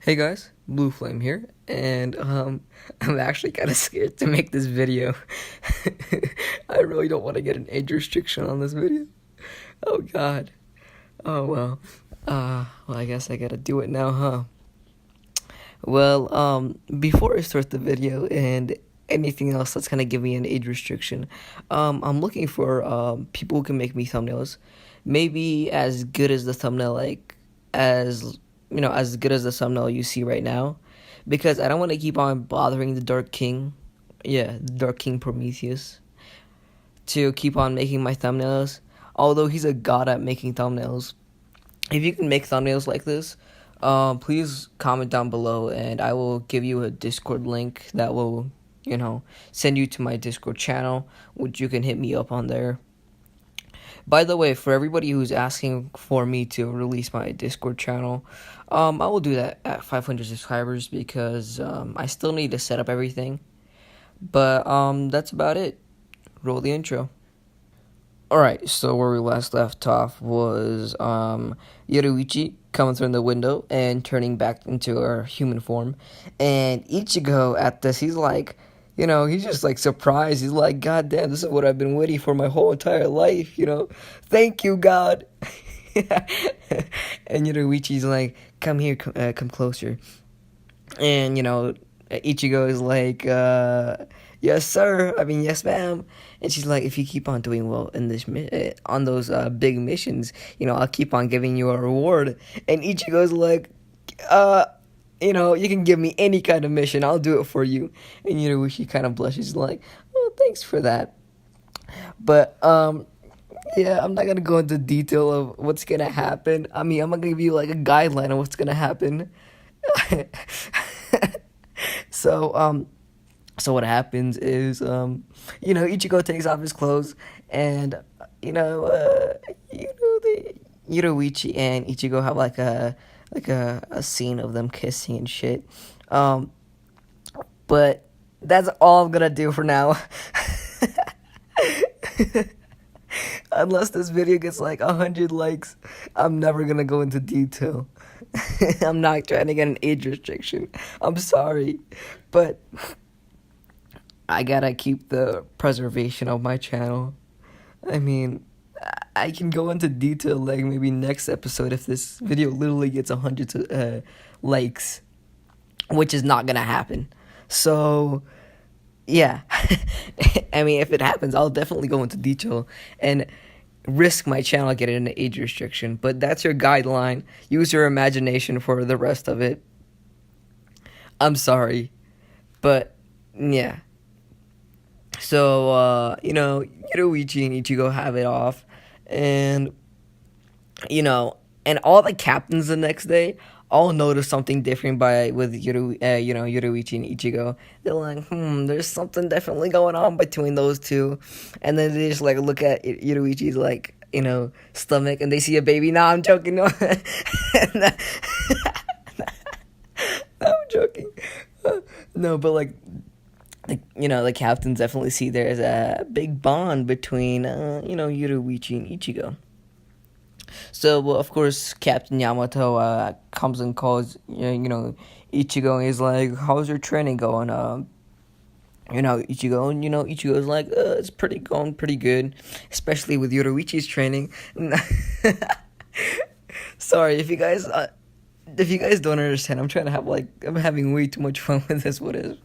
Hey guys, Blue Flame here, and I'm actually kind of scared to make this video. I really don't want to get an age restriction on this video. Oh God. Oh well. Well, I guess I gotta do it now, huh? Well, before I start the video and anything else that's gonna give me an age restriction, I'm looking for people who can make me thumbnails, maybe as good as the thumbnail, like as as good as the thumbnail you see right now, because I don't want to keep on bothering the Dark King, yeah, the Dark King Prometheus, to keep on making my thumbnails. Although he's a god at making thumbnails, if you can make thumbnails like this, please comment down below and I will give you a Discord link that will, send you to my Discord channel, which you can hit me up on there. By the way, for everybody who's asking for me to release my Discord channel, I will do that at 500 subscribers because I still need to set up everything. But that's about it. Roll the intro. Alright, so where we last left off was Yoruichi coming through the window and turning back into her human form. And Ichigo at this, he's like, he's just like surprised. He's like, God damn, this is what I've been waiting for my whole entire life, Thank you, God. And Yoruichi's like, come here, come closer. And, Ichigo is like, yes, sir. I mean, yes, ma'am. And she's like, if you keep on doing well in this on those big missions, I'll keep on giving you a reward. And Ichigo's like, you can give me any kind of mission. I'll do it for you. And, she kind of blushes like, oh, thanks for that. But, yeah, I'm not going to go into detail of what's going to happen. I mean, I'm going to give you like a guideline of what's going to happen. So, so what happens is, Ichigo takes off his clothes, and the Yoruichi and Ichigo have like a scene of them kissing and shit. But that's all I'm gonna do for now. Unless this video gets like 100 likes, I'm never gonna go into detail. I'm not trying to get an age restriction. I'm sorry, but I gotta keep the preservation of my channel. I mean, I can go into detail like maybe next episode if this video literally gets 100 likes, which is not gonna happen. So, yeah. I mean, if it happens, I'll definitely go into detail and risk my channel getting an age restriction. But that's your guideline. Use your imagination for the rest of it. I'm sorry. But, yeah. So, Yoruichi and Ichigo have it off. And, and all the captains the next day all notice something different with Yoruichi and Ichigo. They're like, there's something definitely going on between those two. And then they just like look at Yoruichi's like, stomach and they see a baby. Nah, I'm joking. No, no, I'm joking. No, but like, the captains definitely see there's a big bond between, Yoruichi and Ichigo. So, well, of course, Captain Yamato comes and calls, Ichigo, and he's like, how's your training going? Ichigo, and, Ichigo's like, it's going pretty good, especially with Yoruichi's training. Sorry, if you guys don't understand, I'm having way too much fun with this, what is,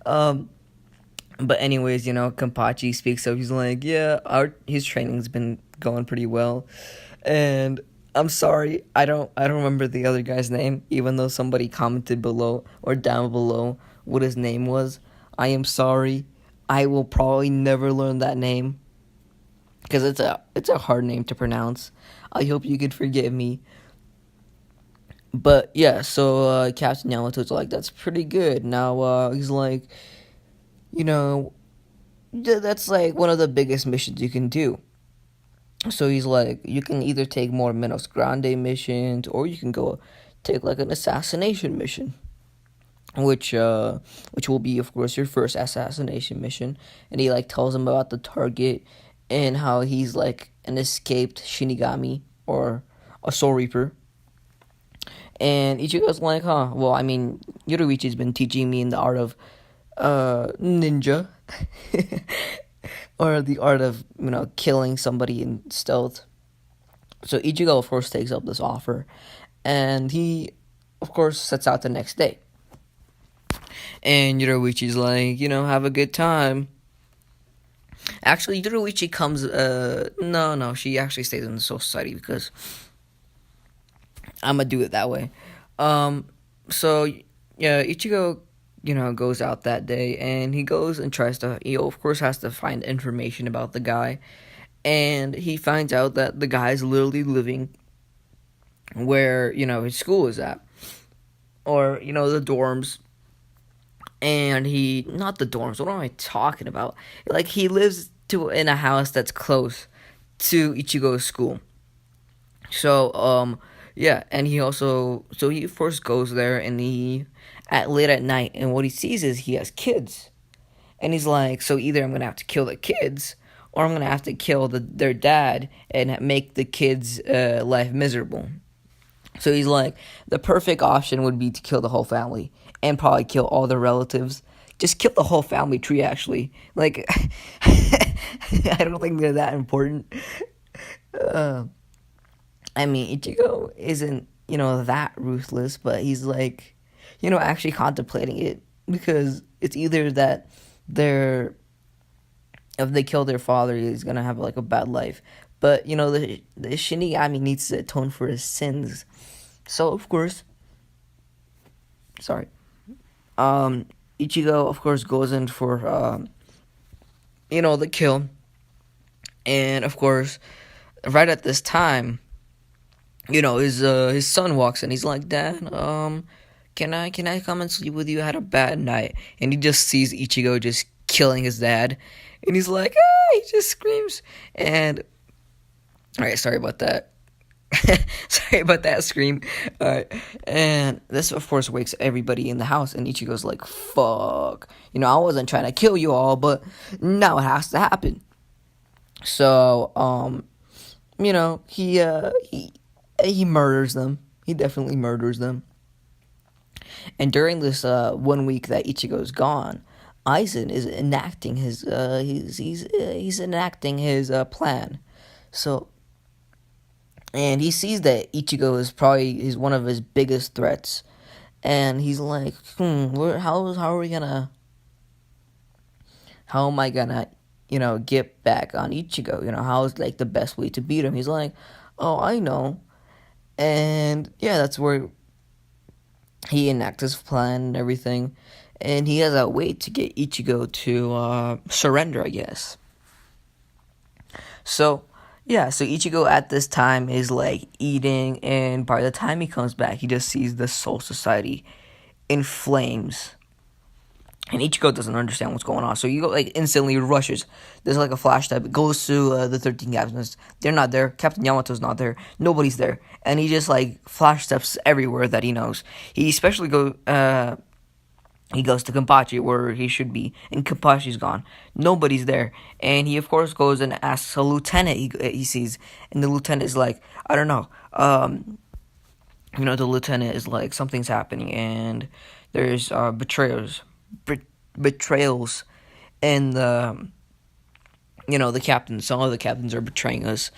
but anyways, Kenpachi speaks up, he's like, yeah, his training's been going pretty well. And I'm sorry, I don't remember the other guy's name, even though somebody commented below or down below what his name was. I am sorry. I will probably never learn that name because it's a hard name to pronounce. I hope you could forgive me. But yeah, so Captain Yamato's like, that's pretty good. Now he's like, that's like one of the biggest missions you can do. So he's like, you can either take more Menos Grande missions, or you can go take like an assassination mission, which will be, of course, your first assassination mission. And he like tells him about the target and how he's like an escaped Shinigami or a Soul Reaper. And Ichigo's like, huh, well, I mean, Yoruichi's been teaching me in the art of ninja. Or the art of, killing somebody in stealth. So Ichigo, of course, takes up this offer. And he, of course, sets out the next day. And Yoruichi's like, have a good time. Actually, Yoruichi comes, no, she actually stays in the Soul Society because I'm gonna do it that way. Um, so, yeah, Ichigo, goes out that day and he goes and tries to, he of course has to find information about the guy. And he finds out that the guy is literally living where, his school is at. Or, the dorms. And not the dorms, what am I talking about? Like, he lives in a house that's close to Ichigo's school. So, yeah, and he first goes there and late at night, and what he sees is he has kids. And he's like, so either I'm going to have to kill the kids, or I'm going to have to kill their dad and make the kids' life miserable. So he's like, the perfect option would be to kill the whole family and probably kill all their relatives. Just kill the whole family tree, actually. Like, I don't think they're that important. Uh, I mean, Ichigo isn't, that ruthless, but he's like, actually contemplating it because it's either that they're, if they kill their father, he's gonna have like a bad life. But, the Shinigami needs to atone for his sins. So, of course, sorry. Ichigo, of course, goes in for, the kill. And, of course, right at this time, his son walks in. He's like, Dad, can I come and sleep with you? I had a bad night. And he just sees Ichigo just killing his dad. And he's like, he just screams. And, alright, sorry about that. Sorry about that scream. Alright. And this, of course, wakes everybody in the house. And Ichigo's like, fuck. I wasn't trying to kill you all, but now it has to happen. So, he murders them. He definitely murders them. And during this 1 week that Ichigo's gone, Aizen is enacting he's enacting his plan. So, and he sees that Ichigo is one of his biggest threats, and he's like, how am I gonna, get back on Ichigo? How is like the best way to beat him? He's like, oh, I know, and yeah, that's where he enacts his plan and everything, and he has a way to get Ichigo to surrender, I guess. So, yeah, so Ichigo at this time is like eating, and by the time he comes back, he just sees the Soul Society in flames. And Ichigo doesn't understand what's going on, so he like instantly rushes. There's like a flash type. It goes to the 13 captains. They're not there. Captain Yamato's not there. Nobody's there, and he just like flash steps everywhere that he knows. He especially goes to Kenpachi where he should be, and Kenpachi's gone. Nobody's there, and he of course goes and asks a lieutenant he sees, and the lieutenant is like, I don't know. The lieutenant is like, something's happening, and there's betrayals, and the captains. Some of the captains are betraying us,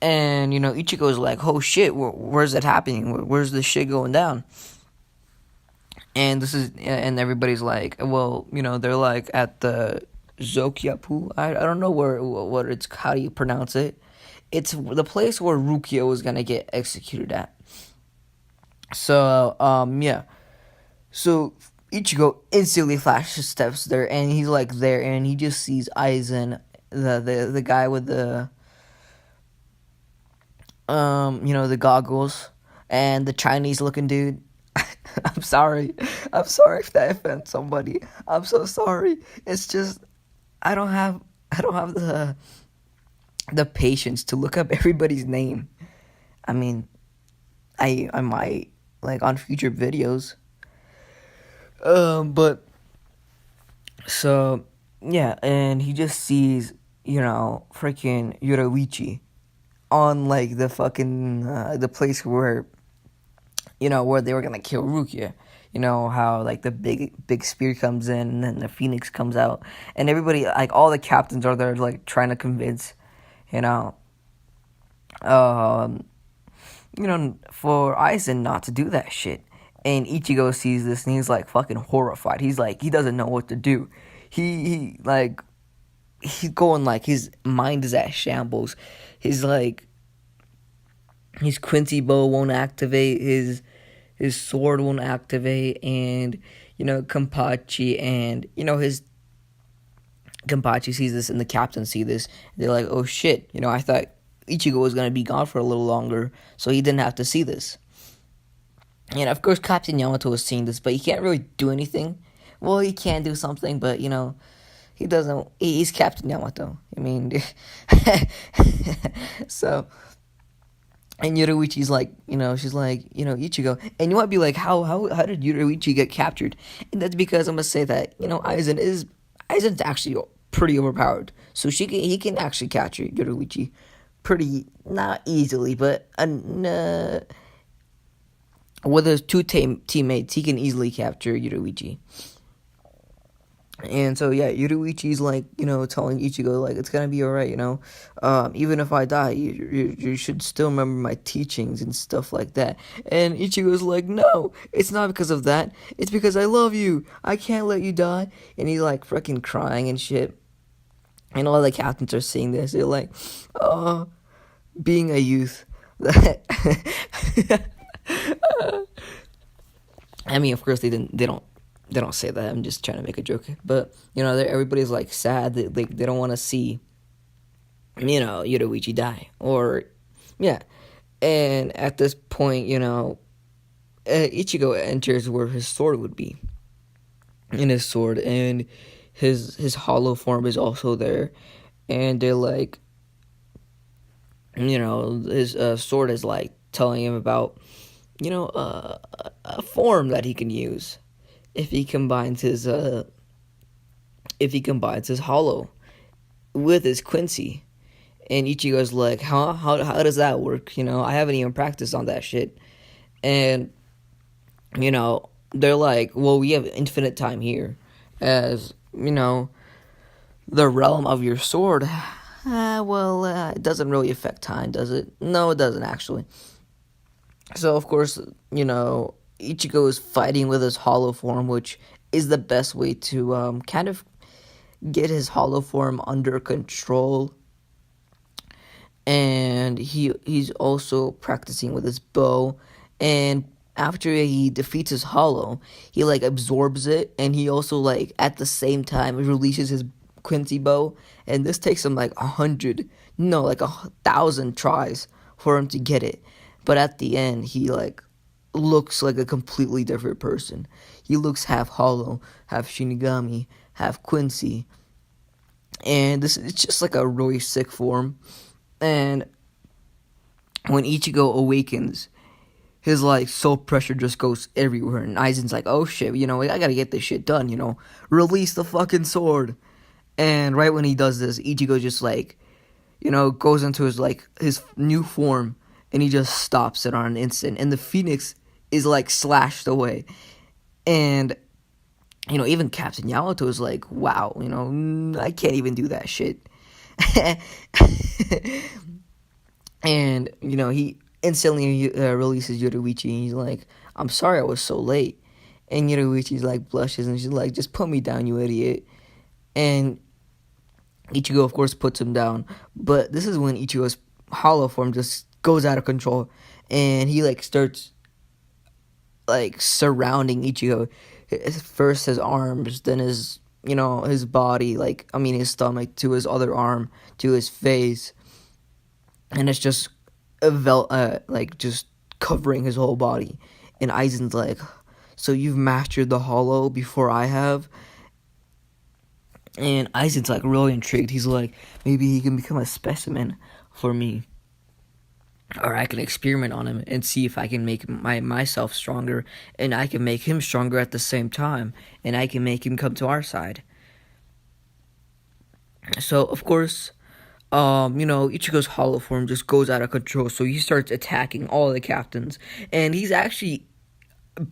and Ichigo's like, oh shit, where's it happening? Where's this shit going down? And and everybody's like, well, they're like at the Zokyapu. I don't know what it's, how do you pronounce it? It's the place where Rukia was gonna get executed at. So, yeah. So Ichigo instantly flashes steps there, and he's like there, and he just sees Aizen, the guy with the the goggles, and the Chinese looking dude. I'm sorry if that offends somebody. I'm so sorry. It's just I don't have the patience to look up everybody's name. I mean, I might, like, on future videos. But so yeah, and he just sees, freaking Yoruichi on like the fucking the place where where they were gonna kill Rukia. How like the big spear comes in and then the phoenix comes out, and everybody, like all the captains are there like trying to convince, you know, um, for Aizen not to do that shit. And Ichigo sees this and he's like fucking horrified. He's like, he doesn't know what to do. He like he's going like his mind is at shambles. His like his Quincy bow won't activate. His sword won't activate, and Kenpachi and his Kenpachi sees this and the captain see this. They're like, oh shit, I thought Ichigo was gonna be gone for a little longer, so he didn't have to see this. And of course, Captain Yamato is seeing this, but he can't really do anything. Well, he can do something, but he doesn't. He's Captain Yamato. I mean, so. And Yoruichi's like, she's like, Ichigo. And you might be like, how did Yoruichi get captured? And that's because I'm gonna say that, Aizen's actually pretty overpowered. So he can actually capture Yoruichi pretty, not easily, but with his two teammates, he can easily capture Yoruichi. And so yeah, Yoruichi's like, telling Ichigo like it's gonna be alright, even if I die, you should still remember my teachings and stuff like that. And Ichigo's like, no, it's not because of that. It's because I love you. I can't let you die. And he's like freaking crying and shit. And all the captains are seeing this. They're like, oh, being a youth. I mean, of course they don't say that. I'm just trying to make a joke. But, everybody's, like, sad. They don't want to see, Yoruichi die. Or, yeah. And at this point, Ichigo enters where his sword would be. In his sword. And his hollow form is also there. And they're, like, his sword is, like, telling him about, a form that he can use. If he combines his hollow with his Quincy. And Ichigo's like, how does that work? I haven't even practiced on that shit. And they're like, well, we have infinite time here, as the realm of your sword. It doesn't really affect time, does it? No, it doesn't actually. So of course, Ichigo is fighting with his hollow form, which is the best way to kind of get his hollow form under control. And he's also practicing with his bow. And after he defeats his hollow, he like absorbs it, and he also like at the same time releases his Quincy bow. And this takes him like 1,000 tries for him to get it. But at the end, he like looks like a completely different person. He looks half hollow, half Shinigami, half Quincy. And it's just like a really sick form. And when Ichigo awakens, his like soul pressure just goes everywhere. And Aizen's like, oh shit, I gotta get this shit done, release the fucking sword. And right when he does this, Ichigo just like, goes into his new form. And he just stops it on an instant. And the phoenix is like slashed away. And, even Captain Yamato is like, wow, I can't even do that shit. And, he instantly releases Yoruichi. And he's like, I'm sorry I was so late. And Yoruichi's like blushes and she's like, just put me down, you idiot. And Ichigo, of course, puts him down. But this is when Ichigo's hollow form just goes out of control, and he like starts like surrounding Ichigo. First his arms, then his his body, his stomach, to his other arm, to his face, and it's just just covering his whole body. And Aizen's like, so you've mastered the hollow before I have? And Aizen's like really intrigued. He's like, maybe he can become a specimen for me. Or I can experiment on him and see if I can make myself stronger, and I can make him stronger at the same time, and I can make him come to our side. So, of course, Ichigo's hollow form just goes out of control, so he starts attacking all the captains, and he's actually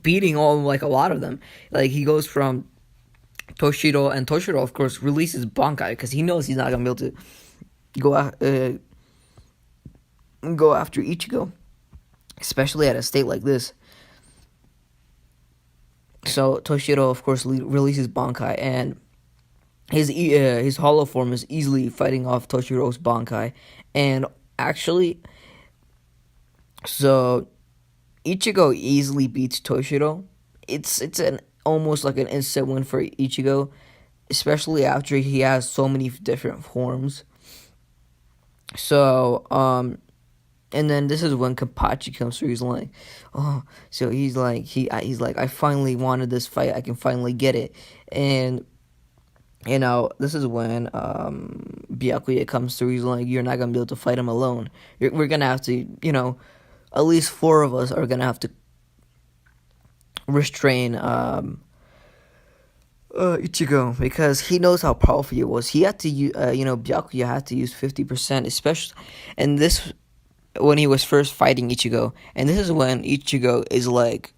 beating like a lot of them. Like he goes from Toshiro, and Toshiro, of course, releases Bankai because he knows he's not gonna be able to go go after Ichigo, especially at a state like this. So Toshiro, of course, releases Bankai, and his hollow form is easily fighting off Toshiro's Bankai, and actually, so Ichigo easily beats Toshiro. It's an almost like an instant win for Ichigo, especially after he has so many different forms. So and then this is when Kapachi comes through. He's like, oh, so he's like he's like, I finally wanted this fight. I can finally get it. And this is when Byakuya comes through. He's like, you're not gonna be able to fight him alone. We're gonna have to, at least 4 of us are gonna have to restrain Ichigo, because he knows how powerful he was. He had to use, Byakuya had to use 50%, especially, and this when he was first fighting Ichigo, and this is when Ichigo is like,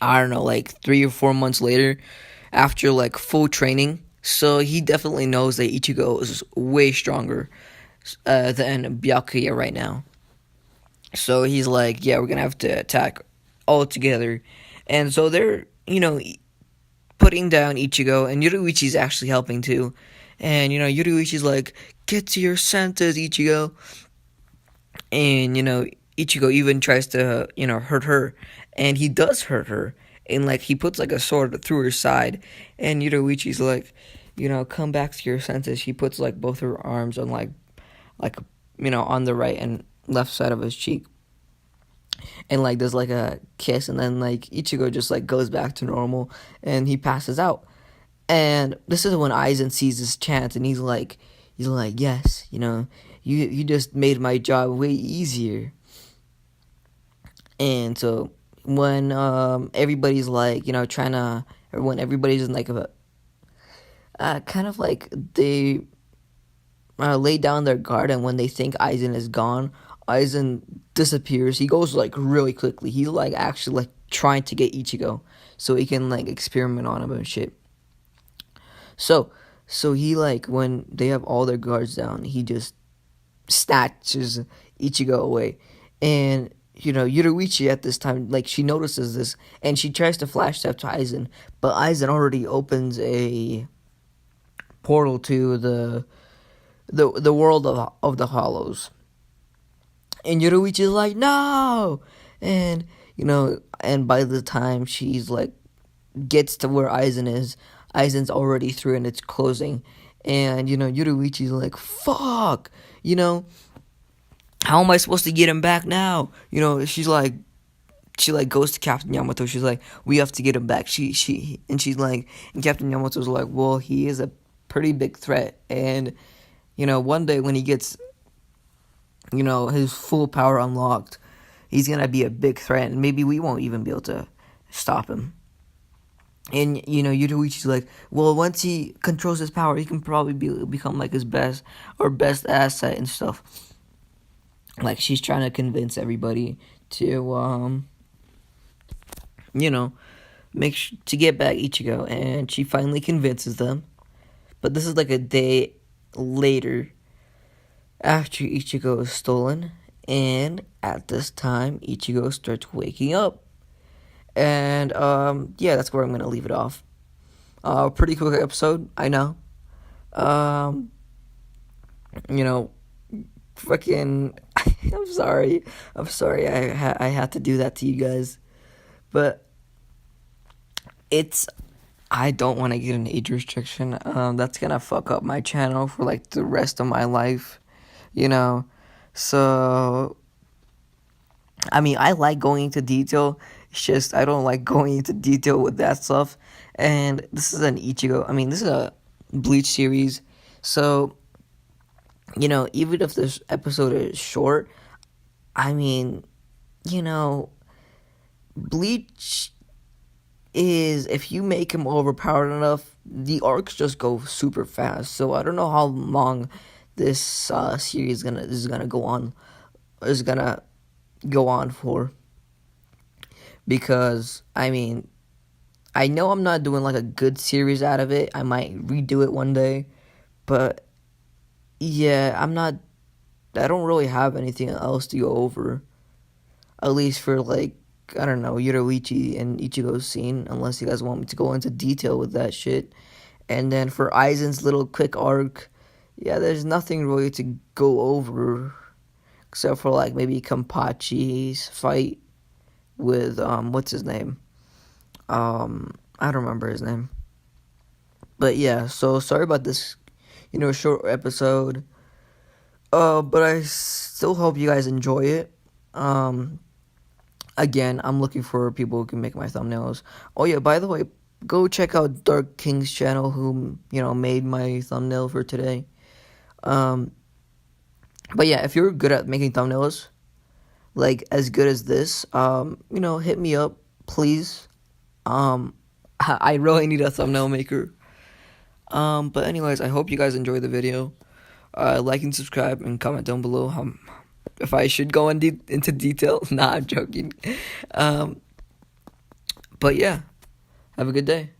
I don't know, like 3 or 4 months later, after like full training. So he definitely knows that Ichigo is way stronger than Byakuya right now. So he's like, yeah, we're gonna have to attack all together, and so they're putting down Ichigo, and Yoruichi's actually helping too. And Yoruichi's like, get to your senses, Ichigo. And Ichigo even tries to hurt her, and he does hurt her, and like he puts like a sword through her side, and Yoruichi's like, come back to your senses. She puts like both her arms on like on the right and left side of his cheek, and like there's like a kiss, and then like Ichigo just like goes back to normal, and he passes out. And this is when Aizen sees his chance, and he's like, yes, you just made my job way easier. And so when everybody's like, trying to, or when everybody's in like a kind of like they lay down their guard, and when they think Aizen is gone, Aizen disappears. He goes like really quickly. He's like actually like trying to get Ichigo so he can like experiment on him and shit. So he like, when they have all their guards down, he just snatches Ichigo away. And Yoruichi at this time, like, she notices this, and she tries to flash step to Aizen, but Aizen already opens a portal to the world of the Hollows. And Yoruichi's like, no! And and by the time she's like gets to where Aizen is, Aizen's already through and it's closing. And Yoruichi's like, fuck, how am I supposed to get him back now? She goes to Captain Yamato. She's like, we have to get him back. She's like, and Captain Yamato's like, well, he is a pretty big threat, and one day when he gets his full power unlocked, he's gonna be a big threat, and maybe we won't even be able to stop him. And Yoruichi's like, well, once he controls his power, he can probably become like his best asset and stuff. Like, she's trying to convince everybody to to get back Ichigo, and she finally convinces them. But this is like a day later after Ichigo is stolen, and at this time Ichigo starts waking up. And that's where I'm gonna leave it off. Pretty quick episode, I know. Fucking, I'm sorry. I had to do that to you guys, but I don't want to get an age restriction. That's gonna fuck up my channel for like the rest of my life, So, I mean, I like going into detail. It's just I don't like going into detail with that stuff. And this is an Ichigo. I mean, this is a Bleach series, so even if this episode is short, I mean, Bleach is, if you make him overpowered enough, the arcs just go super fast. So I don't know how long this series is gonna go on for, because I mean, I know I'm not doing like a good series out of it. I might redo it one day, but yeah, I don't really have anything else to go over, at least for like, I don't know, Yoruichi and Ichigo's scene, unless you guys want me to go into detail with that shit. And then for Aizen's little quick arc, yeah, there's nothing really to go over, except for like maybe Kampachi's fight with what's his name? I don't remember his name. But yeah, so sorry about this, short episode. But I still hope you guys enjoy it. Again, I'm looking for people who can make my thumbnails. Oh yeah, by the way, go check out Dark King's channel, who made my thumbnail for today. But yeah, if you're good at making thumbnails, like as good as this, hit me up, please. I really need a thumbnail maker. But anyways, I hope you guys enjoyed the video. Like and subscribe and comment down below if I should go into detail. Nah, I'm joking. But yeah, have a good day.